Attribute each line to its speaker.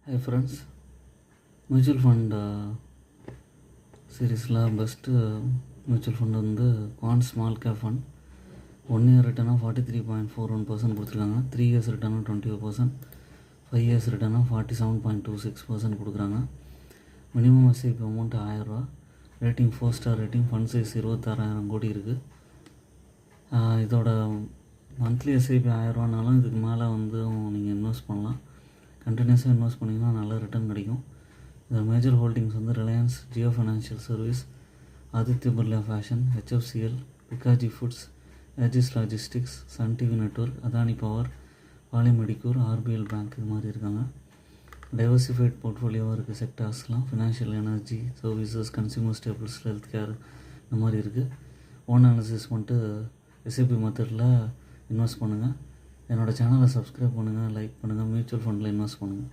Speaker 1: Hi friends, mutual fund சீரீஸில் best mutual fund வந்து quant small cap fund 1 year ரிட்டர்னாக 43.41% கொடுத்துருக்காங்க. 3 இயர்ஸ் ரிட்டர்னாக 20%, 5 இயர்ஸ் ரிட்டர்னாக 47.26% கொடுக்குறாங்க. மினிமம் எஸ்ஐபி அமௌண்ட் 1000 ரூபா, rating 4 star rating, fund size 26,000 கோடி இருக்குது. இதோட மந்த்லி எஸ்ஐபி 1000 ரூபானாலும் இதுக்கு மேலே வந்து நீங்கள் இன்வெஸ்ட் பண்ணலாம். கண்டினியூஸாக இன்வெஸ்ட் பண்ணிங்கன்னா நல்ல ரிட்டர்ன் கிடைக்கும். இதில் மேஜர் ஹோல்டிங்ஸ் வந்து Reliance, Jio financial service, Aditya Birla fashion, HFCL, Bikaji foods, Aegis logistics, Sun TV network, Adani power, Poly Medicure, RBL bank இது மாதிரி இருக்காங்க. டைவர்சிஃபைட் போர்ட்ஃபோலியோவாக இருக்குது. செக்டார்ஸ்லாம் financial, energy, services, consumer staples, health care இந்த மாதிரி இருக்குது. ஓன் அனாலிசிஸ் பண்ணிட்டு எஸ்ஐபி மெத்தடில் இன்வெஸ்ட் பண்ணுங்கள். என்னோடய சேனலை சப்ஸ்கிரைப் பண்ணுங்கள், லைக் பண்ணுங்கள், மியூச்சுவல் ஃபண்டில் இன்வெஸ்ட் பண்ணுங்கள்.